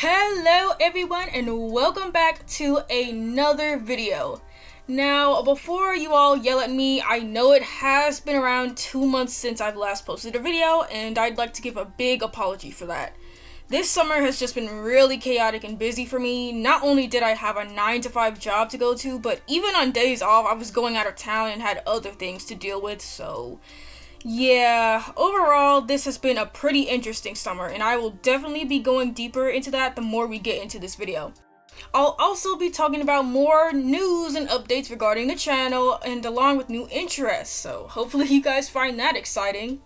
Hello everyone and welcome back to another video. Now, before you all yell at me, I know it has been around 2 months since I've last posted a video, and I'd like to give a big apology for that. This summer has just been really chaotic and busy for me. Not only did I have a 9-to-5 job to go to, but even on days off, I was going out of town and had other things to deal with, so yeah, overall, this has been a pretty interesting summer, and I will definitely be going deeper into that the more we get into this video. I'll also be talking about more news and updates regarding the channel, and along with new interests, so hopefully you guys find that exciting.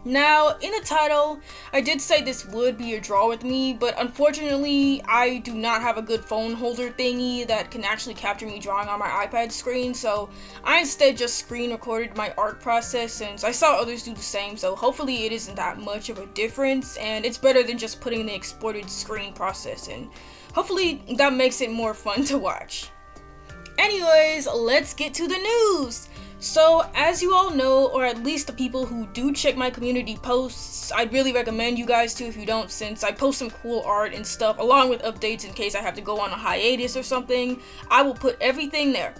Now, in the title, I did say this would be a draw with me, but unfortunately, I do not have a good phone holder thingy that can actually capture me drawing on my iPad screen, so I instead just screen recorded my art process since I saw others do the same, so hopefully it isn't that much of a difference, and it's better than just putting the exported screen process in. Hopefully that makes it more fun to watch. Anyways, let's get to the news! So, as you all know, or at least the people who do check my community posts, I'd really recommend you guys to if you don't, since I post some cool art and stuff along with updates in case I have to go on a hiatus or something. I will put everything there.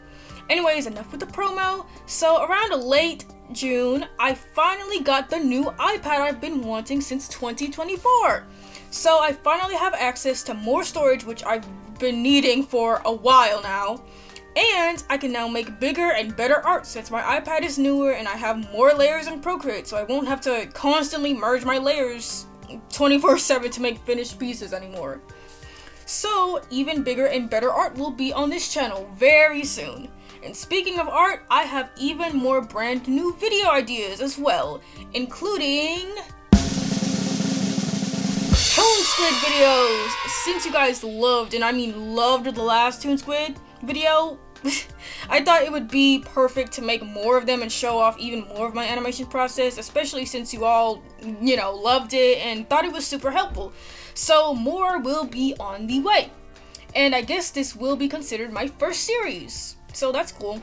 Anyways, enough with the promo. So, around late June, I finally got the new iPad I've been wanting since 2024. So, I finally have access to more storage, which I've been needing for a while now. And I can now make bigger and better art since my iPad is newer and I have more layers in Procreate, so I won't have to constantly merge my layers 24/7 to make finished pieces anymore. So even bigger and better art will be on this channel very soon. And speaking of art, I have even more brand new video ideas as well, including Toon Squid videos! Since you guys loved, and I mean loved, the last Toon Squid video, I thought it would be perfect to make more of them and show off even more of my animation process, especially since you all, loved it and thought it was super helpful. So more will be on the way. And I guess this will be considered my first series, so that's cool.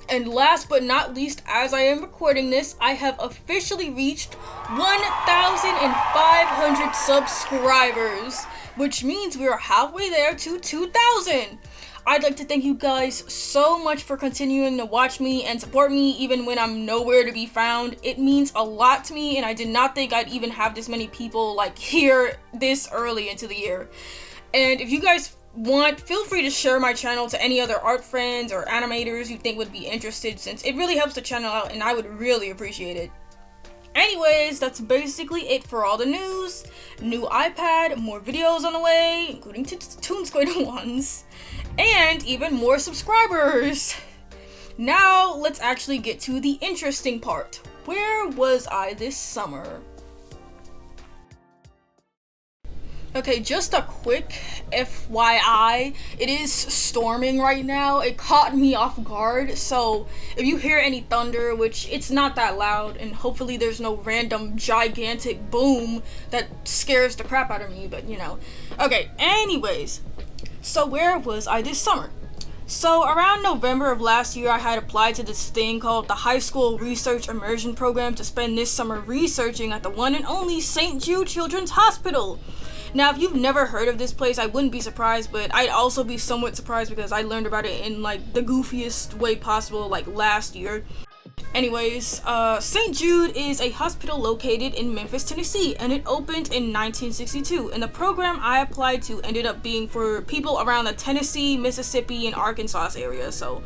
And last but not least, as I am recording this, I have officially reached 1,500 subscribers, which means we are halfway there to 2,000. I'd like to thank you guys so much for continuing to watch me and support me even when I'm nowhere to be found. It means a lot to me, and I did not think I'd even have this many people here this early into the year. And if you guys want, feel free to share my channel to any other art friends or animators you think would be interested, since it really helps the channel out and I would really appreciate it. Anyways, that's basically it for all the news. New iPad, more videos on the way, including Toon Squid ones, and even more subscribers. Now, let's actually get to the interesting part. Where was I this summer? Okay, just a quick FYI, it is storming right now. It caught me off guard, so if you hear any thunder, which it's not that loud, and hopefully there's no random gigantic boom that scares the crap out of me, but Okay, anyways, so where was I this summer? So around November of last year, I had applied to this thing called the High School Research Immersion Program to spend this summer researching at the one and only St. Jude Children's Hospital. Now, if you've never heard of this place, I wouldn't be surprised, but I'd also be somewhat surprised because I learned about it in the goofiest way possible last year. Anyways, St. Jude is a hospital located in Memphis, Tennessee, and it opened in 1962, and the program I applied to ended up being for people around the Tennessee, Mississippi, and Arkansas area, so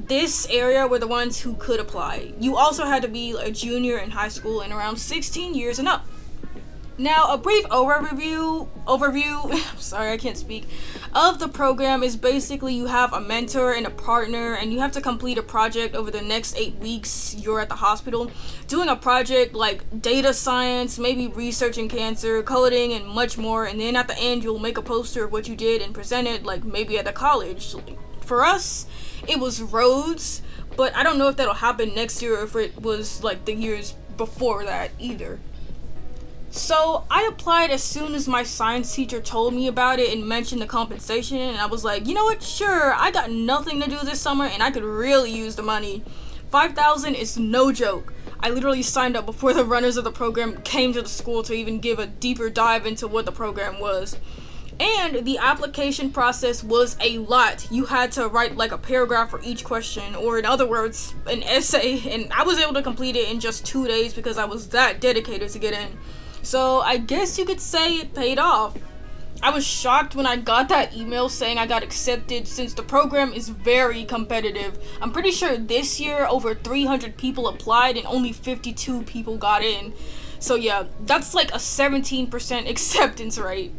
this area were the ones who could apply. You also had to be a junior in high school and around 16 years and up. Now, a brief overview, sorry, I can't speak, of the program is basically you have a mentor and a partner, and you have to complete a project over the next 8 weeks you're at the hospital, doing a project like data science, maybe researching cancer, coding, and much more, and then at the end you'll make a poster of what you did and present it, maybe at the college. For us, it was roads, but I don't know if that'll happen next year or if it was the years before that either. So I applied as soon as my science teacher told me about it and mentioned the compensation, and I was like, you know what, sure, I got nothing to do this summer and I could really use the money. $5,000 is no joke. I literally signed up before the runners of the program came to the school to even give a deeper dive into what the program was. And the application process was a lot. You had to write like a paragraph for each question, or in other words, an essay, and I was able to complete it in just 2 days because I was that dedicated to get in. So I guess you could say it paid off. I was shocked when I got that email saying I got accepted, since the program is very competitive. I'm pretty sure this year over 300 people applied and only 52 people got in. So yeah, that's like a 17% acceptance rate.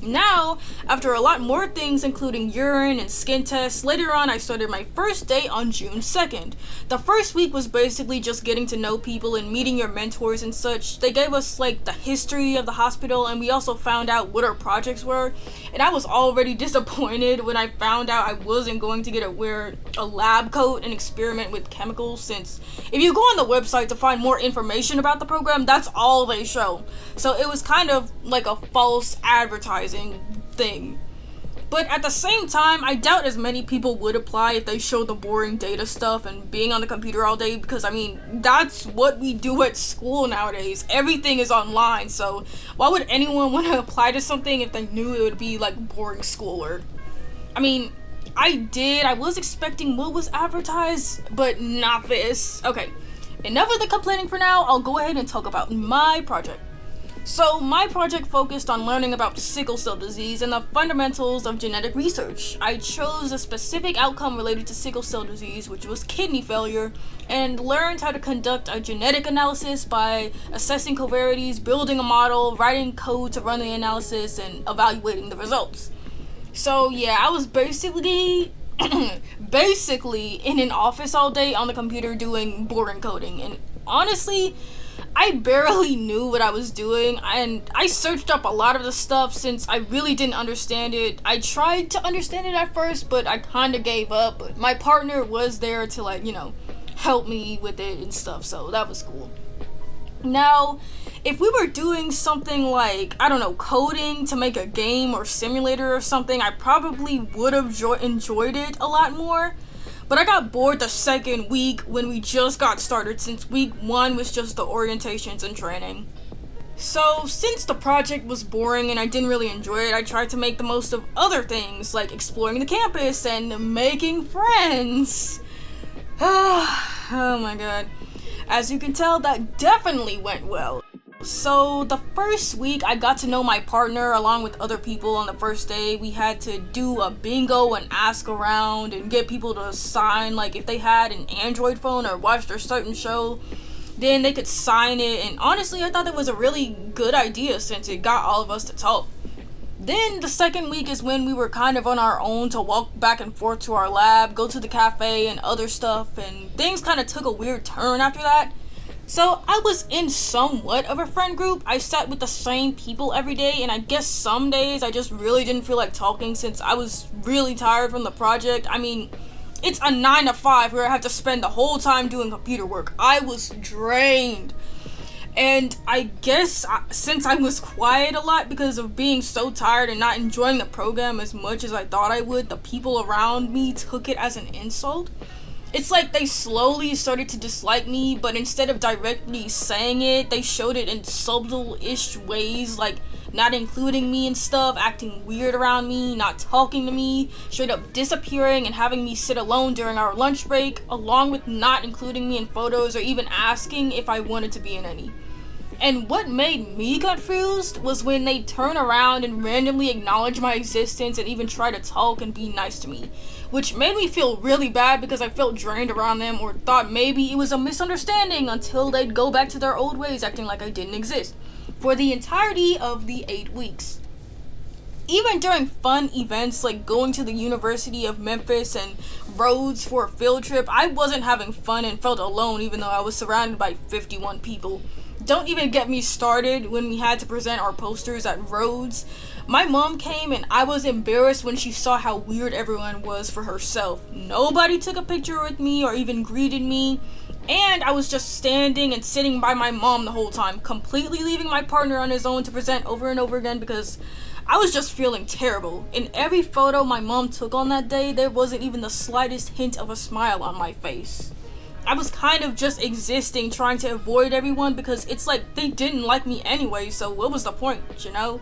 Now, after a lot more things including urine and skin tests, later on I started my first day on June 2nd. The first week was basically just getting to know people and meeting your mentors and such. They gave us like the history of the hospital, and we also found out what our projects were. And I was already disappointed when I found out I wasn't going to get to wear a lab coat and experiment with chemicals, since if you go on the website to find more information about the program, that's all they show. So it was kind of like a false advertising thing. But at the same time, I doubt as many people would apply if they showed the boring data stuff and being on the computer all day, because I mean, that's what we do at school nowadays. Everything is online, so why would anyone want to apply to something if they knew it would be like boring schoolwork? I mean, I was expecting what was advertised, but not this. Okay, enough of the complaining for now. I'll go ahead and talk about my project. So my project focused on learning about sickle cell disease and the fundamentals of genetic research. I chose a specific outcome related to sickle cell disease, which was kidney failure, and learned how to conduct a genetic analysis by assessing covariates, building a model, writing code to run the analysis, and evaluating the results. So yeah, I was basically in an office all day on the computer doing boring coding, and honestly, I barely knew what I was doing, and I searched up a lot of the stuff since I really didn't understand it. I tried to understand it at first, but I kind of gave up. But my partner was there to like, help me with it and stuff, so that was cool. Now, if we were doing something like, I don't know, coding to make a game or simulator or something, I probably would have enjoyed it a lot more. But I got bored the second week when we just got started, since week 1 was just the orientations and training. So since the project was boring and I didn't really enjoy it, I tried to make the most of other things, like exploring the campus and making friends. Oh my god. As you can tell, that definitely went well. So the first week I got to know my partner along with other people. On the first day we had to do a bingo and ask around and get people to sign, like if they had an Android phone or watched a certain show, then they could sign it. And honestly, I thought that was a really good idea since it got all of us to talk. Then the second week is when we were kind of on our own to walk back and forth to our lab, go to the cafe and other stuff, and things kind of took a weird turn after that. So I was in somewhat of a friend group. I sat with the same people every day, and I guess some days I just really didn't feel like talking since I was really tired from the project. I mean, it's a 9 to 5 where I have to spend the whole time doing computer work. I was drained. And I guess since I was quiet a lot because of being so tired and not enjoying the program as much as I thought I would, the people around me took it as an insult. It's like they slowly started to dislike me, but instead of directly saying it, they showed it in subtle-ish ways, like not including me and stuff, acting weird around me, not talking to me, straight up disappearing and having me sit alone during our lunch break, along with not including me in photos or even asking if I wanted to be in any. And what made me confused was when they turn around and randomly acknowledge my existence and even try to talk and be nice to me, which made me feel really bad because I felt drained around them or thought maybe it was a misunderstanding until they'd go back to their old ways acting like I didn't exist for the entirety of the 8 weeks. Even during fun events like going to the University of Memphis and Rhodes for a field trip, I wasn't having fun and felt alone even though I was surrounded by 51 people. Don't even get me started when we had to present our posters at Rhodes. My mom came and I was embarrassed when she saw how weird everyone was for herself. Nobody took a picture with me or even greeted me. And I was just standing and sitting by my mom the whole time, completely leaving my partner on his own to present over and over again because I was just feeling terrible. In every photo my mom took on that day, there wasn't even the slightest hint of a smile on my face. I was kind of just existing, trying to avoid everyone because it's like they didn't like me anyway, so what was the point, you know?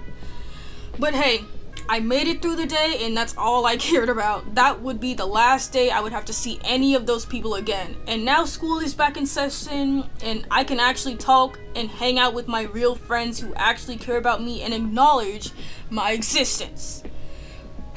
But hey, I made it through the day and that's all I cared about. That would be the last day I would have to see any of those people again. And now school is back in session and I can actually talk and hang out with my real friends who actually care about me and acknowledge my existence.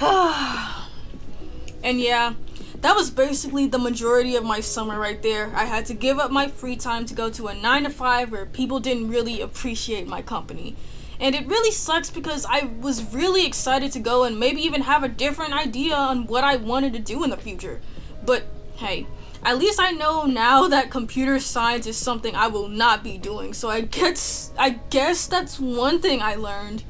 And yeah, that was basically the majority of my summer right there. I had to give up my free time to go to a 9-to-5 where people didn't really appreciate my company. And it really sucks because I was really excited to go and maybe even have a different idea on what I wanted to do in the future. But hey, at least I know now that computer science is something I will not be doing. So I guess that's one thing I learned.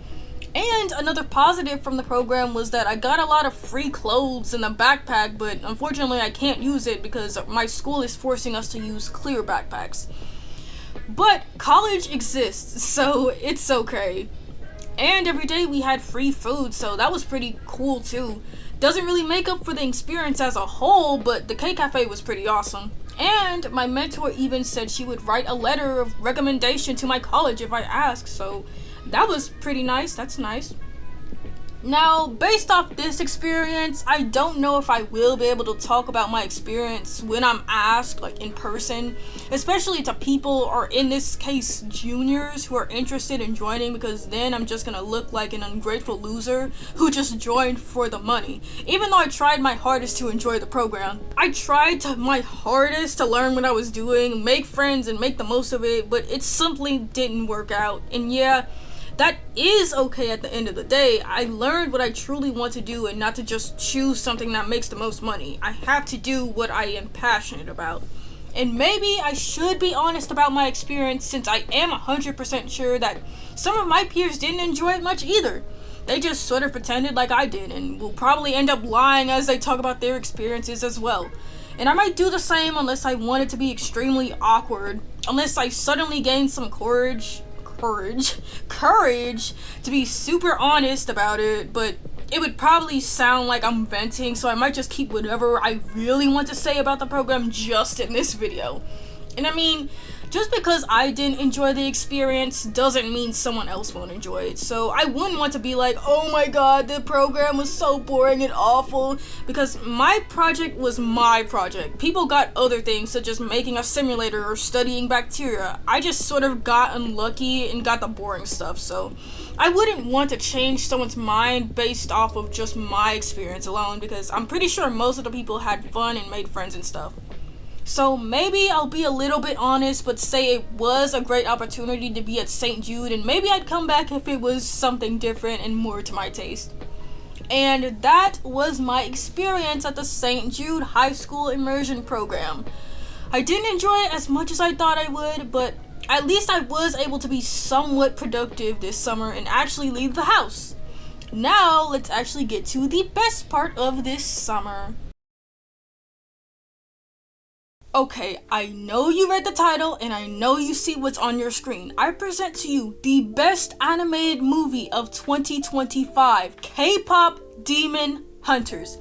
And another positive from the program was that I got a lot of free clothes in the backpack, but unfortunately I can't use it because my school is forcing us to use clear backpacks. But college exists, so it's okay. And every day we had free food, so that was pretty cool too. Doesn't really make up for the experience as a whole, but the K-Cafe was pretty awesome. And my mentor even said she would write a letter of recommendation to my college if I asked, so that was pretty nice. That's nice. Now, based off this experience, I don't know if I will be able to talk about my experience when I'm asked, like in person, especially to people, or in this case, juniors who are interested in joining, because then I'm just gonna look like an ungrateful loser who just joined for the money. Even though I tried my hardest to enjoy the program. I tried my hardest to learn what I was doing, make friends, and make the most of it, but it simply didn't work out. And yeah, that is okay at the end of the day. I learned what I truly want to do and not to just choose something that makes the most money. I have to do what I am passionate about. And maybe I should be honest about my experience, since I am 100% sure that some of my peers didn't enjoy it much either. They just sort of pretended like I did and will probably end up lying as they talk about their experiences as well. And I might do the same unless I want it to be extremely awkward, unless I suddenly gain some courage to be super honest about it, but it would probably sound like I'm venting, so I might just keep whatever I really want to say about the program just in this video. And I mean, just because I didn't enjoy the experience doesn't mean someone else won't enjoy it. So I wouldn't want to be like, oh my god, the program was so boring and awful, because my project was my project. People got other things, such as making a simulator or studying bacteria. I just sort of got unlucky and got the boring stuff, so I wouldn't want to change someone's mind based off of just my experience alone, because I'm pretty sure most of the people had fun and made friends and stuff. So maybe I'll be a little bit honest, but say it was a great opportunity to be at St. Jude, and maybe I'd come back if it was something different and more to my taste. And that was my experience at the St. Jude High School Immersion Program. I didn't enjoy it as much as I thought I would, but at least I was able to be somewhat productive this summer and actually leave the house. Now, let's actually get to the best part of this summer. Okay, I know you read the title and I know you see what's on your screen. I present to you the best animated movie of 2025, K-Pop Demon Hunters.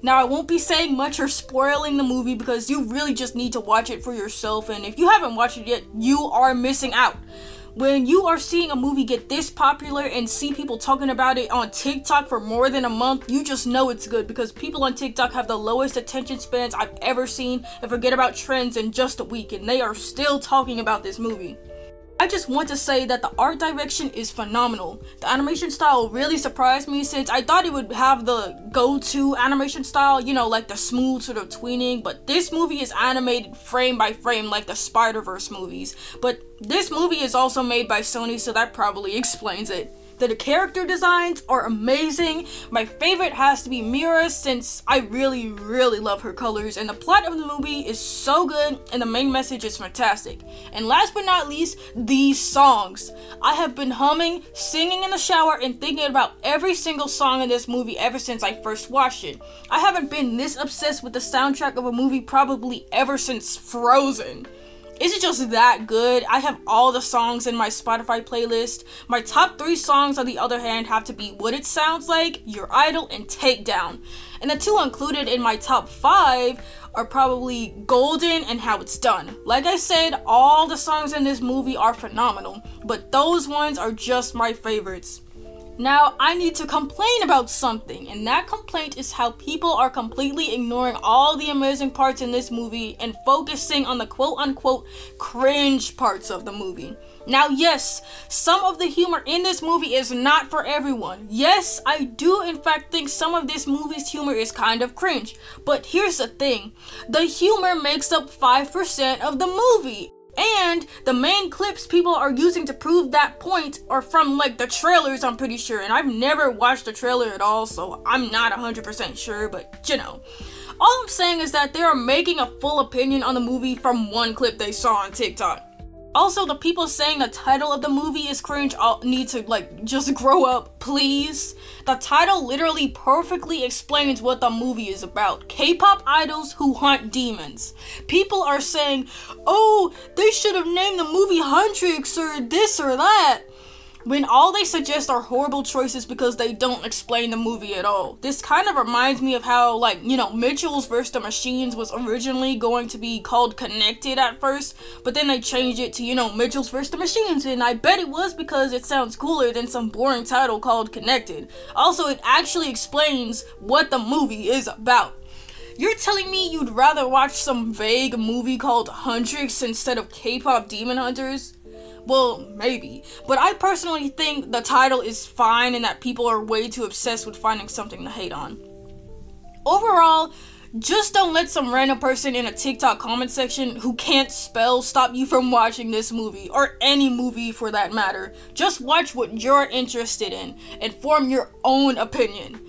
Now, I won't be saying much or spoiling the movie because you really just need to watch it for yourself, and if you haven't watched it yet, you are missing out. When you are seeing a movie get this popular and see people talking about it on TikTok for more than a month, you just know it's good, because people on TikTok have the lowest attention spans I've ever seen and forget about trends in just a week, and they are still talking about this movie. I just want to say that the art direction is phenomenal. The animation style really surprised me, since I thought it would have the go-to animation style, you know, like the smooth sort of tweening, but this movie is animated frame by frame like the Spider-Verse movies. But this movie is also made by Sony, so that probably explains it. The character designs are amazing. My favorite has to be Mira, since I really love her colors, and the plot of the movie is so good and the main message is fantastic. And last but not least, these songs. I have been humming, singing in the shower, and thinking about every single song in this movie ever since I first watched it. I haven't been this obsessed with the soundtrack of a movie probably ever since Frozen. It's just that good. I have all the songs in my Spotify playlist. My top 3 songs, on the other hand, have to be What It Sounds Like, Your Idol, and Takedown. And the 2 included in my top 5 are probably Golden and How It's Done. Like I said, all the songs in this movie are phenomenal, but those ones are just my favorites. Now, I need to complain about something, and that complaint is how people are completely ignoring all the amazing parts in this movie and focusing on the quote-unquote cringe parts of the movie. Now, yes, some of the humor in this movie is not for everyone. Yes, I do in fact think some of this movie's humor is kind of cringe, but here's the thing. The humor makes up 5% of the movie. And the main clips people are using to prove that point are from like the trailers, I'm pretty sure. And I've never watched the trailer at all, so I'm not 100% sure, but you know. All I'm saying is that they are making a full opinion on the movie from one clip they saw on TikTok. Also, the people saying the title of the movie is cringe all need to just grow up, please. The title literally perfectly explains what the movie is about. K-pop idols who hunt demons. People are saying, oh, they should have named the movie Huntrix or this or that, when all they suggest are horrible choices because they don't explain the movie at all. This kind of reminds me of how, Mitchell's vs. the Machines was originally going to be called Connected at first, but then they changed it to, Mitchell's vs. the Machines, and I bet it was because it sounds cooler than some boring title called Connected. Also, it actually explains what the movie is about. You're telling me you'd rather watch some vague movie called Huntrix instead of K-pop Demon Hunters? Well, maybe, but I personally think the title is fine and that people are way too obsessed with finding something to hate on. Overall, just don't let some random person in a TikTok comment section who can't spell stop you from watching this movie, or any movie for that matter. Just watch what you're interested in and form your own opinion.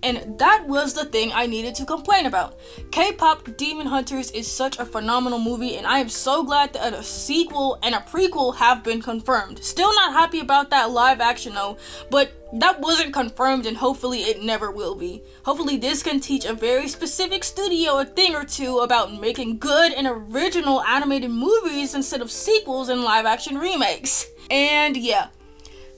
And that was the thing I needed to complain about. K-pop Demon Hunters is such a phenomenal movie, and I am so glad that a sequel and a prequel have been confirmed. Still not happy about that live action though, but that wasn't confirmed and hopefully it never will be. Hopefully this can teach a very specific studio a thing or two about making good and original animated movies instead of sequels and live action remakes. And yeah.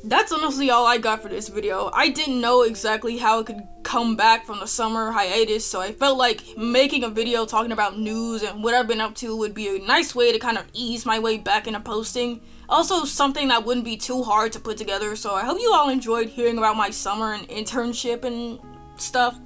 That's honestly all I got for this video. I didn't know exactly how it could come back from the summer hiatus, so I felt like making a video talking about news and what I've been up to would be a nice way to kind of ease my way back into posting. Also, something that wouldn't be too hard to put together, so I hope you all enjoyed hearing about my summer and internship and stuff.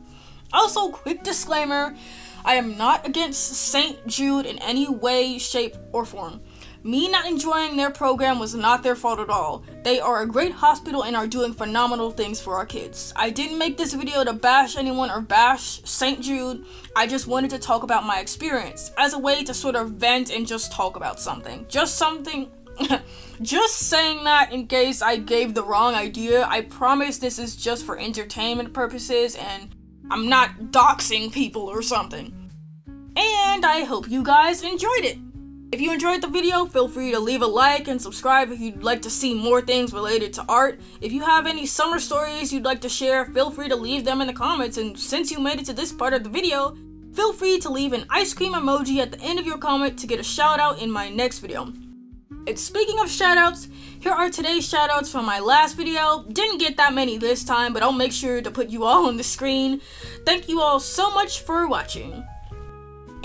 Also, quick disclaimer, I am not against St. Jude in any way, shape, or form. Me not enjoying their program was not their fault at all. They are a great hospital and are doing phenomenal things for our kids. I didn't make this video to bash anyone or bash St. Jude. I just wanted to talk about my experience as a way to sort of vent and just talk about something. Just saying that in case I gave the wrong idea. I promise this is just for entertainment purposes and I'm not doxing people or something. And I hope you guys enjoyed it. If you enjoyed the video, feel free to leave a like and subscribe if you'd like to see more things related to art. If you have any summer stories you'd like to share, feel free to leave them in the comments. And since you made it to this part of the video, feel free to leave an ice cream emoji at the end of your comment to get a shout out in my next video. And speaking of shout outs, here are today's shout outs from my last video. Didn't get that many this time, but I'll make sure to put you all on the screen. Thank you all so much for watching.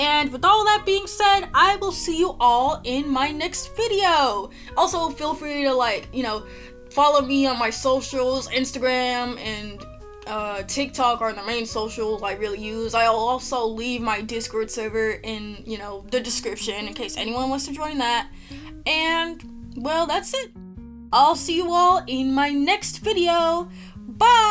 And with all that being said, I will see you all in my next video. Also, feel free to follow me on my socials. Instagram and TikTok are the main socials I really use. I'll also leave my Discord server in, the description in case anyone wants to join that. And, well, that's it. I'll see you all in my next video. Bye!